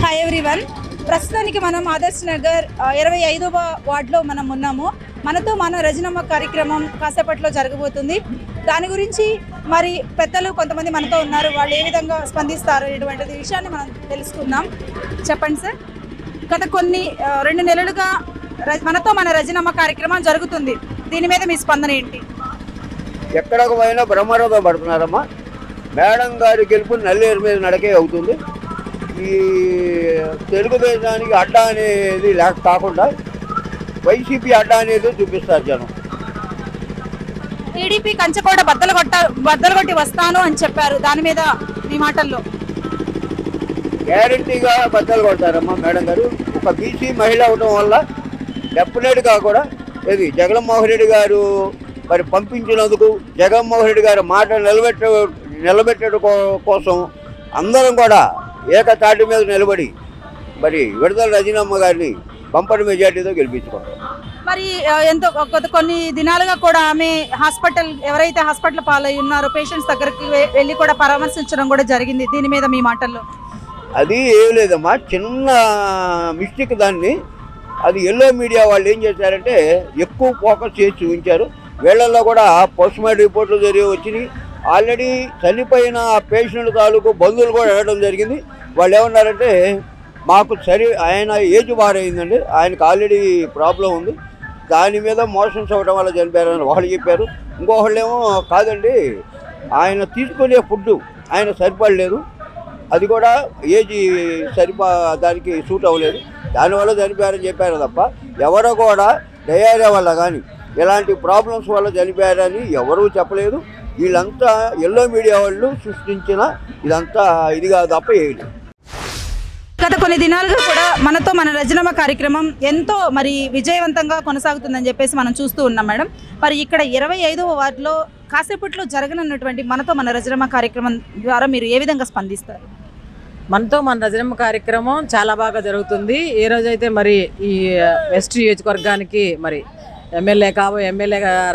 Hi everyone. ప్రస్తుతానికి మనం ఆదర్శ్ నగర్ 25వ వార్డులో మనం ఉన్నాము. మనతో మన రజనమ్మ కార్యక్రమం కాసేపట్లో జరగబోతుంది. దాని గురించి మరి పెద్దలు కొంతమంది మనతో ఉన్నారు. వాళ్ళు ఏ విధంగా స్పందిస్తారు ఇటువంటి విషయాన్ని మనం తెలుసుకుందాం. చెప్పండి సార్. గత కొన్ని 2 నెలలుగా మనతో మన రజనమ్మ కార్యక్రమం జరుగుతుంది. దీని మీద మీ స్పందన ఏంటి? ఎక్కడికి పోయినా బ్రహ్మరథం పడుతున్నారమ్మా. మేడం గారి గెలుపు నల్లేరు మీద నడకే అవుతుంది. ఈ తెలుగుదేశానికి అడ్డా అనేది లేక కాకుండా వైసీపీ అడ్డా అనేది చూపిస్తారు జనం. టీడీపీ కంచెకోట బద్దలు కొట్టి వస్తాను అని చెప్పారు. దాని మీద మీ మాటల్లో గ్యారంటీగా బద్దలు కొడతారమ్మా మేడం గారు. ఒక బీసీ మహిళ అవడం వల్ల డెఫినెట్గా కూడా ఇది జగన్మోహన్ రెడ్డి గారు మరి పంపించినందుకు జగన్మోహన్ రెడ్డి గారి మాట నిలబెట్టడం కోసం అందరం కూడా ఏకతాటి మీద నిలబడి మరి విడుదల రజనమ్మ గారిని బంపర్ మెజార్టీతో గెలిపించుకుంటాం. మరి ఎంతో కొన్ని దినాలుగా కూడా ఆమె ఎవరైతే హాస్పిటల్ పాలై ఉన్నారో పేషెంట్స్ దగ్గరికి వెళ్ళి కూడా పరామర్శించడం కూడా జరిగింది. దీని మీద మీ మాటల్లో అది ఏం లేదమ్మా, చిన్న మిస్టేక్. దాన్ని అది ఎల్లో మీడియా వాళ్ళు ఏం చేశారంటే ఎక్కువ ఫోకస్ చేసి చూపించారు. వీళ్ళల్లో కూడా పోస్ట్మార్టం రిపోర్ట్లు జరిగి వచ్చినాయి. ఆల్రెడీ చనిపోయిన పేషెంట్ తాలూకు బంధువులు కూడా అడగడం జరిగింది. వాళ్ళు ఏమన్నారంటే మాకు ఆయన ఏజ్ బారైందండి, ఆయనకు ఆల్రెడీ ప్రాబ్లం ఉంది, దాని మీద మోషన్స్ అవ్వడం వల్ల చనిపోయారని వాళ్ళు చెప్పారు. ఇంకొకళ్ళేమో కాదండి, ఆయన తీసుకునే ఫుడ్ ఆయన సరిపడలేదు, అది కూడా ఏజ్ దానికి సూట్ అవ్వలేదు, దానివల్ల చనిపోయారని చెప్పారు తప్ప ఎవరో కూడా డయేరియా వల్ల కానీ ఇలాంటి ప్రాబ్లమ్స్ వల్ల చనిపోయారని ఎవరూ చెప్పలేదు. వీళ్ళంతా ఎల్లో మీడియా వాళ్ళు సృష్టించిన ఇదంతా ఇదిగా తప్ప ఏది. గత కొన్ని దినాలుగా కూడా మనతో మన రజనమ్మ కార్యక్రమం ఎంతో మరి విజయవంతంగా కొనసాగుతుందని చెప్పేసి మనం చూస్తూ ఉన్నాం మేడం. మరి ఇక్కడ 25వ వార్డులో కాసేపట్లో జరగనున్నటువంటి మనతో మన రజనమ్మ కార్యక్రమం ద్వారా మీరు ఏ విధంగా స్పందిస్తారు? మనతో మన రజనమ్మ కార్యక్రమం చాలా బాగా జరుగుతుంది. ఏ రోజైతే మరి ఈ వెస్ట్ నియోజకవర్గానికి మరి ఎమ్మెల్యే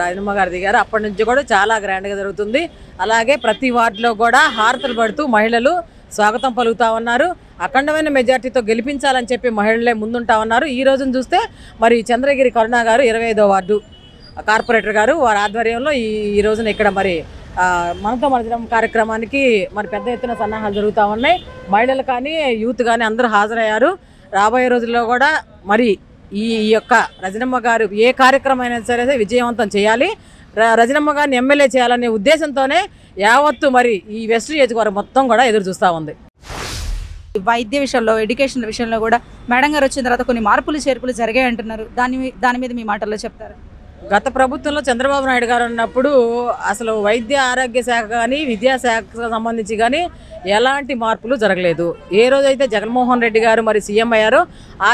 రజనమ్మ గారు దిగారు, అప్పటి నుంచి కూడా చాలా గ్రాండ్గా జరుగుతుంది. అలాగే ప్రతి వార్డులో కూడా హారతలు పడుతూ మహిళలు స్వాగతం పలుకుతా ఉన్నారు. అఖండమైన మెజార్టీతో గెలిపించాలని చెప్పి మహిళలే ముందుంటా ఉన్నారు. ఈ రోజును చూస్తే మరి చంద్రగిరి కరుణ గారు 25వ వార్డు కార్పొరేటర్ గారు వారి ఆధ్వర్యంలో ఈ రోజున ఇక్కడ మరి మనతో మన కార్యక్రమానికి మరి పెద్ద ఎత్తున సన్నాహాలు జరుగుతూ ఉన్నాయి. మహిళలు కానీ యూత్ కానీ అందరూ హాజరయ్యారు. రాబోయే రోజుల్లో కూడా మరి ఈ యొక్క రజనమ్మ గారు ఏ కార్యక్రమం అయినా సరే విజయవంతం చేయాలి, రజనమ్మ గారిని ఎమ్మెల్యే చేయాలనే ఉద్దేశంతోనే యావత్తు మరి ఈ వెస్ట్ నియోజకవర్గం మొత్తం కూడా ఎదురు చూస్తూ ఉంది. వైద్య విషయంలో, ఎడ్యుకేషన్ విషయంలో కూడా మేడం గారు వచ్చిన తర్వాత కొన్ని మార్పులు చేర్పులు జరిగాయి అంటున్నారు. దాని మీద మీ మాటల్లో చెప్తారు. గత ప్రభుత్వంలో చంద్రబాబు నాయుడు గారు ఉన్నప్పుడు అసలు వైద్య ఆరోగ్య శాఖ కానీ విద్యాశాఖకు సంబంధించి కానీ ఎలాంటి మార్పులు జరగలేదు. ఏ రోజైతే జగన్మోహన్ రెడ్డి గారు మరి సీఎం అయ్యారో ఆ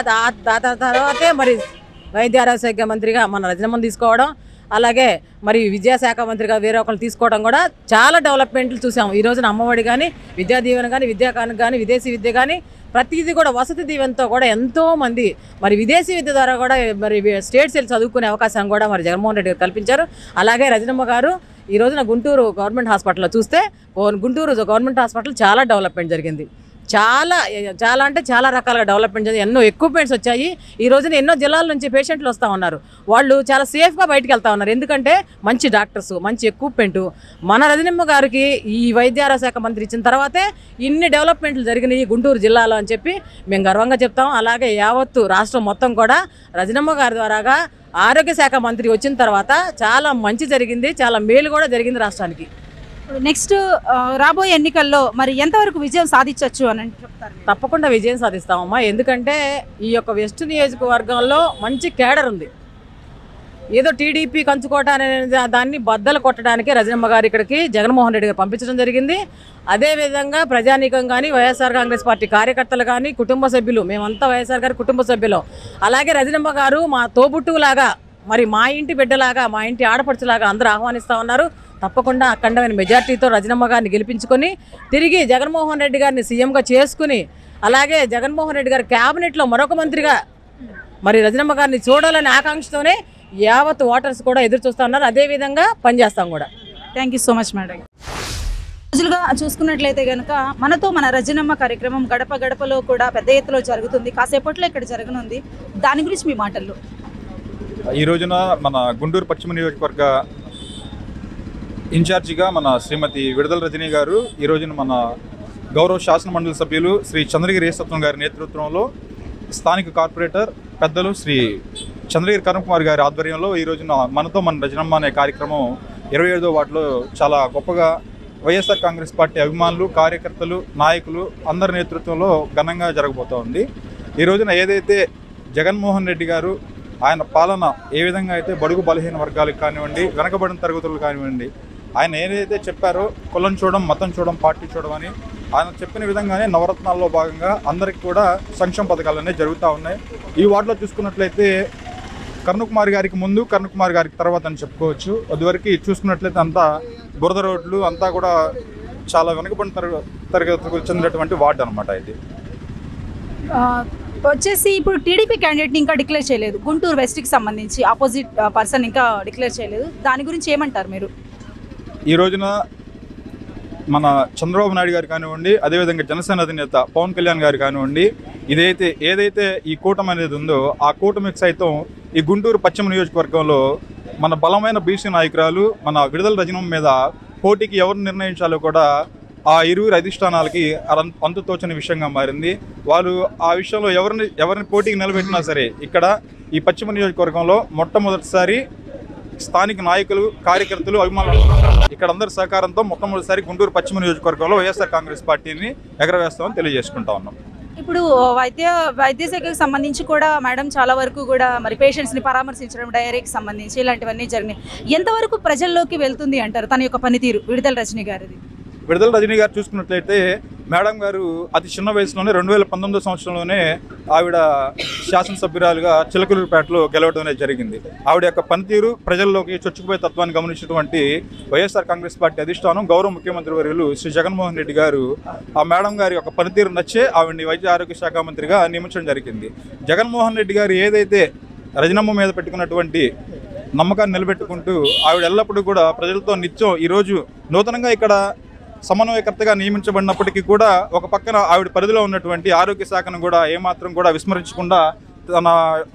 తర్వాతే మరి వైద్య ఆరోగ్య శాఖ మంత్రిగా మన రజనమ్మని తీసుకోవడం, అలాగే మరి విద్యాశాఖ మంత్రిగా వేరే ఒకరిని తీసుకోవడం కూడా చాలా డెవలప్మెంట్లు చూసాము. ఈ రోజున అమ్మఒడి కానీ విద్యా దీవెన కానీ విద్యాకానికి కానీ విదేశీ విద్య కానీ ప్రతిదీ కూడా వసతి దీవెనతో కూడా ఎంతోమంది మరి విదేశీ విద్య ద్వారా కూడా మరి స్టేట్స్ వెళ్ళి చదువుకునే అవకాశం కూడా మరి జగన్మోహన్ రెడ్డి గారు కల్పించారు. అలాగే రజనమ్మ గారు ఈ రోజున గుంటూరు గవర్నమెంట్ హాస్పిటల్లో చూస్తే గుంటూరు గవర్నమెంట్ హాస్పిటల్ చాలా డెవలప్మెంట్ జరిగింది. చాలా అంటే చాలా రకాలుగా డెవలప్మెంట్ జరిగింది. ఎన్నో ఎక్విప్మెంట్స్ వచ్చాయి. ఈ రోజున ఎన్నో జిల్లాల నుంచి పేషెంట్లు వస్తూ ఉన్నారు. వాళ్ళు చాలా సేఫ్గా బయటకు వెళ్తూ ఉన్నారు. ఎందుకంటే మంచి డాక్టర్స్, మంచి ఎక్విప్మెంట్ మన రజనమ్మ గారికి ఈ వైద్య ఆరోగ్య శాఖ మంత్రి ఇచ్చిన తర్వాతే ఇన్ని డెవలప్మెంట్లు జరిగినాయి గుంటూరు జిల్లాలో అని చెప్పి మేము గర్వంగా చెప్తాం. అలాగే యావత్తు రాష్ట్రం మొత్తం కూడా రజనమ్మ గారి ద్వారాగా ఆరోగ్య శాఖ మంత్రి వచ్చిన తర్వాత చాలా మంచి జరిగింది, చాలా మేలు కూడా జరిగింది రాష్ట్రానికి. నెక్స్ట్ రాబోయే ఎన్నికల్లో మరి ఎంతవరకు విజయం సాధించవచ్చు అని చెప్తారు? తప్పకుండా విజయం సాధిస్తామమ్మా. ఎందుకంటే ఈ యొక్క వెస్ట్ నియోజకవర్గంలో మంచి కేడర్ ఉంది. ఏదో టీడీపీ కంచుకోట అనే దాన్ని బద్దలు కొట్టడానికి రజనమ్మ గారు ఇక్కడికి జగన్మోహన్ రెడ్డి గారు పంపించడం జరిగింది. అదేవిధంగా ప్రజానీకం కానీ వైఎస్ఆర్ కాంగ్రెస్ పార్టీ కార్యకర్తలు కానీ కుటుంబ సభ్యులు, మేమంతా వైఎస్ఆర్ గారి కుటుంబ సభ్యులు, అలాగే రజనమ్మ గారు మా తోబుట్టులాగా మరి మా ఇంటి బిడ్డలాగా మా ఇంటి ఆడపడుచులాగా అందరూ ఆహ్వానిస్తూ ఉన్నారు. తప్పకుండా అఖండమైన మెజార్టీతో రజనమ్మ గారిని గెలిపించుకొని తిరిగి జగన్మోహన్ రెడ్డి గారిని సీఎంగా చేసుకుని అలాగే జగన్మోహన్ రెడ్డి గారి క్యాబినెట్లో మరొక మంత్రిగా మరి రజనమ్మ గారిని చూడాలనే ఆకాంక్షతోనే యావత్ ఓటర్స్ కూడా ఎదురు చూస్తూ ఉన్నారు. అదేవిధంగా పనిచేస్తాం కూడా. Thank you so much madam. రోజులుగా చూసుకున్నట్లయితే కనుక మనతో మన రజనమ్మ కార్యక్రమం గడప గడపలో కూడా పెద్ద ఎత్తులో జరుగుతుంది. కాసేపట్లో ఇక్కడ జరగనుంది. దాని గురించి మీ మాటల్లో. ఈ రోజున మన గుంటూరు పశ్చిమ నియోజకవర్గ ఇన్ఛార్జిగా మన శ్రీమతి విడుదల రజనీ గారు ఈ రోజున మన గౌరవ శాసన మండలి సభ్యులు శ్రీ చంద్రగిరి యేసత్వం గారి నేతృత్వంలో స్థానిక కార్పొరేటర్ పెద్దలు శ్రీ చంద్రగిరి కరుణ్ కుమార్ గారి ఆధ్వర్యంలో ఈ రోజున మనతో మన రజనమ్మ అనే కార్యక్రమం 27వ వార్డులో చాలా గొప్పగా వైఎస్ఆర్ కాంగ్రెస్ పార్టీ అభిమానులు, కార్యకర్తలు, నాయకులు అందరి నేతృత్వంలో ఘనంగా జరగబోతోంది. ఈ రోజున ఏదైతే జగన్మోహన్ రెడ్డి గారు ఆయన పాలన ఏ విధంగా అయితే బడుగు బలహీన వర్గాలకు కానివ్వండి, వెనకబడిన తరగతులకు కానివ్వండి, ఆయన ఏదైతే చెప్పారో కులం చూడడం, మతం చూడడం, పార్టీ చూడడం అని ఆయన చెప్పిన విధంగానే నవరత్నాల్లో భాగంగా అందరికీ కూడా సంక్షేమ పథకాలనే జరుగుతూ ఉన్నాయి. ఈ వార్డులో చూసుకున్నట్లయితే కరుణ్ కుమార్ గారికి ముందు, కరుణ్ కుమార్ గారికి తర్వాత అని చెప్పుకోవచ్చు. అదివరకు చూసుకున్నట్లయితే అంతా బురద రోడ్లు, అంతా కూడా చాలా వెనుకబడిన తరగతులకు చెందినటువంటి వార్డు అనమాట. ఇది వచ్చేసి ఇప్పుడు టీడీపీ క్యాండిడేట్ని ఇంకా డిక్లేర్ చేయలేదు. గుంటూరు వెస్ట్కి సంబంధించి ఆపోజిట్ పర్సన్ ఇంకా డిక్లేర్ చేయలేదు. దాని గురించి ఏమంటారు మీరు? ఈ రోజున మన చంద్రబాబు నాయుడు గారు కానివ్వండి, అదేవిధంగా జనసేన అధినేత పవన్ కళ్యాణ్ గారు కానివ్వండి, ఏదైతే ఈ కూటమి అనేది ఉందో ఆ కూటమికి సైతం ఈ గుంటూరు పశ్చిమ నియోజకవర్గంలో మన బలమైన బీసీ నాయకురాలు మన విడుదల రజనమ్మ మీద పోటీకి ఎవరు నిర్ణయించాలో కూడా ఆ ఇరువురు అధిష్టానాలకి అంతుతోచని విషయంగా మారింది. వాళ్ళు ఆ విషయంలో ఎవరిని పోటీకి నిలబెట్టినా సరే ఇక్కడ ఈ పశ్చిమ నియోజకవర్గంలో మొట్టమొదటిసారి స్థానిక నాయకులు, కార్యకర్తలు, అభిమానులు ఇక్కడ అందరి సహకారంతో మొట్టమొదటిసారి గుంటూరు పశ్చిమ నియోజకవర్గంలో వైఎస్ఆర్ కాంగ్రెస్ పార్టీని ఎగరవేస్తామని తెలియజేసుకుంటా ఉన్నాం. ఇప్పుడు వైద్య శాఖకు సంబంధించి కూడా మేడం చాలా వరకు కూడా మరి పేషెంట్స్ని పరామర్శించడం, డైరీకి సంబంధించి ఇలాంటివన్నీ జరిగినాయి. ఎంతవరకు ప్రజల్లోకి వెళ్తుంది అంటారు తన యొక్క పనితీరు విడుదల రజనీ గారిది? విడుదల రజనీ గారు చూసుకున్నట్లయితే మేడం గారు అతి చిన్న వయసులోనే 2019 సంవత్సరంలోనే ఆవిడ శాసనసభ్యురాలుగా చిలకలూరుపేటలో గెలవడం అనేది జరిగింది. ఆవిడ యొక్క పనితీరు ప్రజల్లోకి చొచ్చుకుపోయే తత్వాన్ని గమనించినటువంటి వైఎస్ఆర్ కాంగ్రెస్ పార్టీ అధిష్టానం, గౌరవ ముఖ్యమంత్రి వర్యులు శ్రీ జగన్మోహన్ రెడ్డి గారు ఆ మేడం గారి యొక్క పనితీరు నచ్చే ఆవిడని వైద్య ఆరోగ్య శాఖ మంత్రిగా నియమించడం జరిగింది. జగన్మోహన్ రెడ్డి గారు ఏదైతే రజనమ్మ మీద పెట్టుకున్నటువంటి నమ్మకాన్ని నిలబెట్టుకుంటూ ఆవిడ ఎల్లప్పుడూ కూడా ప్రజలతో నిత్యం ఈరోజు నూతనంగా ఇక్కడ సమన్వయకర్తగా నియమించబడినప్పటికీ కూడా ఒక పక్కన ఆవిడ పరిధిలో ఉన్నటువంటి ఆరోగ్య శాఖను కూడా ఏమాత్రం కూడా విస్మరించకుండా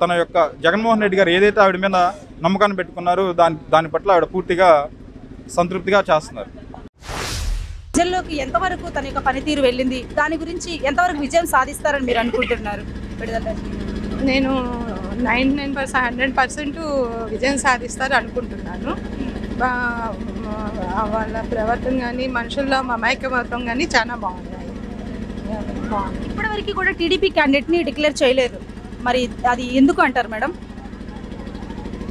తన యొక్క జగన్మోహన్ రెడ్డి గారు ఏదైతే ఆవిడ మీద నమ్మకాన్ని పెట్టుకున్నారో దాని పట్ల ఆవిడ పూర్తిగా సంతృప్తిగా చేస్తున్నారు. ప్రజల్లోకి ఎంతవరకు తన యొక్క పనితీరు వెళ్ళింది, దాని గురించి ఎంతవరకు విజయం సాధిస్తారని మీరు అనుకుంటున్నారు? నేను 100% విజయం సాధిస్తారు అనుకుంటున్నాను. వాళ్ళ ప్రవర్తన కానీ, మనుషుల్లో మమైక్యమత్వం కానీ చాలా బాగున్నాయి. ఇప్పటివరకు కూడా టీడీపీ క్యాండిడేట్ని డిక్లేర్ చేయలేదు. మరి అది ఎందుకు అంటారు మేడం?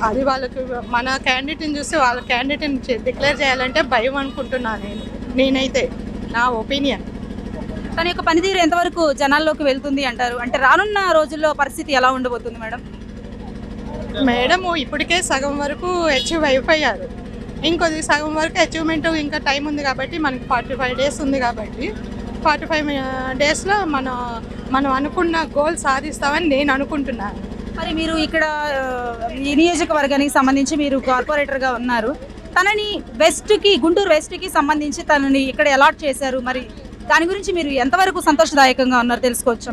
అది వాళ్ళకి మన క్యాండిడేట్ని చూస్తే వాళ్ళ క్యాండిడేట్ని డిక్లేర్ చేయాలంటే భయం అనుకుంటున్నాను నేనైతే, నా ఒపీనియన్. తన యొక్క పనితీరు ఎంతవరకు జనాల్లోకి వెళ్తుంది అంటారు? అంటే రానున్న రోజుల్లో పరిస్థితి ఎలా ఉండబోతుంది మేడం? ఇప్పటికే సగం వరకు అచీవ్ అయిపోయారు. ఇంకొద్ది సగం వరకు అచీవ్మెంట్ ఇంకా టైం ఉంది కాబట్టి మనకి 45 డేస్ ఉంది కాబట్టి 45 డేస్లో మనం అనుకున్న గోల్ సాధిస్తామని నేను అనుకుంటున్నాను. మరి మీరు ఇక్కడ ఈ నియోజకవర్గానికి సంబంధించి మీరు కార్పొరేటర్గా ఉన్నారు. తనని గుంటూరు వెస్ట్కి సంబంధించి తనని ఇక్కడ అలాట్ చేశారు. మరి దాని గురించి మీరు ఎంతవరకు సంతోషదాయకంగా ఉన్నారు తెలుసుకోవచ్చు?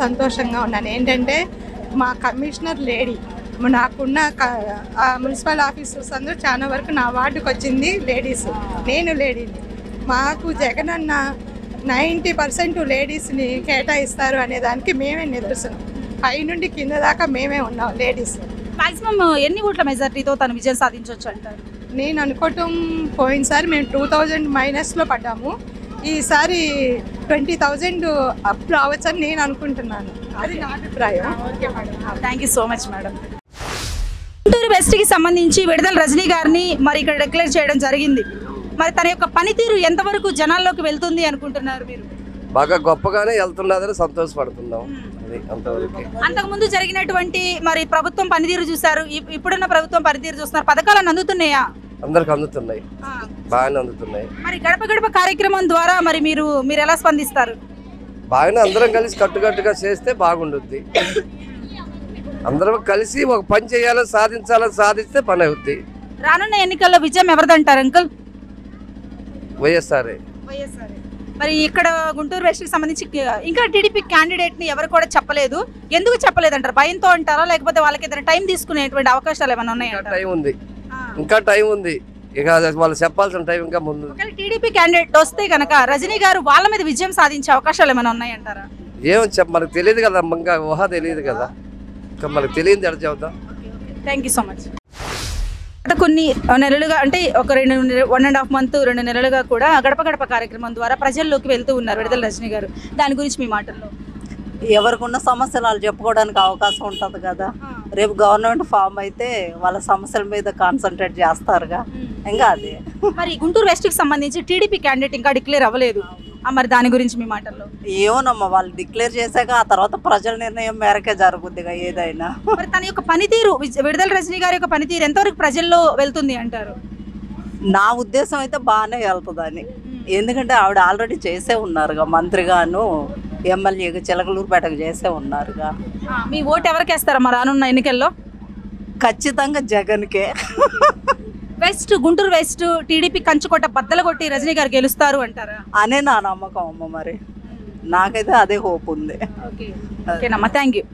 సంతోషంగా ఉన్నాను. ఏంటంటే మా కమిషనర్ లేడీ, నాకున్న మున్సిపల్ ఆఫీసర్స్ అందరూ చాలా వరకు నా వార్డుకి వచ్చింది లేడీస్, నేను లేడీని. మాకు జగన్ అన్న 90% లేడీస్ని కేటాయిస్తారు అనే దానికి మేమే నిదర్శనం. పై నుండి కింద దాకా మేమే ఉన్నాం లేడీస్. మాక్సిమం ఎన్ని ఓట్ల మెజారిటీతో తను విజయం సాధించవచ్చు అంటారు? నేను అనుకోవటం పోయినసారి మేము 2000 మైనస్లో పడ్డాము. ఈసారి 20,000 అప్ రావచ్చని నేను అనుకుంటున్నాను. అది నా అభిప్రాయం. Thank you so much madam. Guntur వెస్ట్కి సంబంధించి విడుదల రజనీ గారిని మరి ఇక్కడ డిక్లేర్ చేయడం జరిగింది. మరి తన యొక్క పనితీరు ఎంతవరకు జనాల్లోకి వెళ్తుంది అనుకుంటున్నారు మీరు? బాగా గొప్పగానే వెళ్తున్నదని సంతోషపడుతున్నాం. అంతకుముందు జరిగినటువంటి మరి ప్రభుత్వం పనితీరు చూసారు, ఇప్పుడున్న ప్రభుత్వం పనితీరు చూస్తున్నారు. పథకాలను అందుతున్నాయా? అందరికి అందుతున్నాయి, బాగానే అందుతున్నాయి. మరి గడప గడప కార్యక్రమం ద్వారా మరి మీరు ఎలా స్పందిస్తారు? బాగానే అందరం కలిసి కట్టుకట్టుగా చేస్తే బాగుండుద్ది. అందరం కలిసి ఒక పని చేయాలని సాధిస్తే పని అవుద్ది. రానున్న ఎన్నికల్లో విజయం ఎవరిదంటారు అంకుల్? వైఎస్ఆర్. వైఎస్ఆర్. మరి ఇక్కడ గుంటూరు వెస్ట్కి సంబంధించి ఇంకా టీడీపీ క్యాండిడేట్ని ఎవరు కూడా చెప్పలేదు. ఎందుకు చెప్పలేదంటారు? భయంతో అంటారా, లేకపోతే వాళ్ళకి ఏదైనా టైం తీసుకునేటువంటి అవకాశాలు ఏమైనా ఉన్నాయా? టైం ఉంది, ఇంకా టైం ఉంది. ఇక వాళ్ళు చెప్పాల్సిన టైం ఇంకా ముందు. ఒకవేళ టీడీపీ క్యాండిడేట్ వస్తే కనుక రజనీ గారు వాళ్ళ మీద విజయం సాధించే అవకాశాలు ఏమైనా ఉన్నాయంటారా? ఏం మనకు తెలియదు కదా, ఇంకా ఊహ తెలియదు కదా, ఇంకా మనకు తెలియదు ఎడ చెబుతాం. Thank you so much. గత కొన్ని నెలలుగా అంటే ఒక 1.5 month 2 నెలలుగా కూడా గడప గడప కార్యక్రమం ద్వారా ప్రజల్లోకి వెళ్తూ ఉన్నారు విడుదల రజనీ గారు. దాని గురించి మీ మాటల్లో. ఎవరికున్న సమస్యలు వాళ్ళు చెప్పుకోవడానికి అవకాశం ఉంటుంది కదా. రేపు గవర్నమెంట్ ఫామ్ అయితే వాళ్ళ సమస్యల మీద కాన్సన్ట్రేట్ చేస్తారుగా, ఇంకా అదే. మరి గుంటూరు వెస్ట్కి సంబంధించి టీడీపీ క్యాండిడేట్ ఇంకా డిక్లేర్ అవ్వలేదు, మరి దాని గురించి మీ మాటల్లో. ఏమోనమ్మా, వాళ్ళు డిక్లేర్ చేశాక ఆ తర్వాత ప్రజల నిర్ణయం మేరకే జరుగుద్దిగా ఏదైనా. మరి తన యొక్క పనితీరు, విడుదల రజనీ గారి యొక్క పనితీరు ఎంతవరకు ప్రజల్లో వెళ్తుంది అంటారు? నా ఉద్దేశం అయితే బాగానే వెళ్తుందని. ఎందుకంటే ఆవిడ ఆల్రెడీ చేసే ఉన్నారుగా, మంత్రిగాను ఎమ్మెల్యేగా చిలకలూరుపేటకు చేసే ఉన్నారుగా. మీ ఓటు ఎవరికి వేస్తారమ్మా రానున్న ఎన్నికల్లో? ఖచ్చితంగా జగన్కే. గుంటూరు వెస్ట్ టీడీపీ కంచుకోట బద్దలు కొట్టి రజనీ గారు గెలుస్తారు అంటారా? అనే నా నమ్మకం అమ్మ. మరి నాకైతే అదే హోప్ ఉంది. ఓకేనమ్మా, థ్యాంక్ యూ.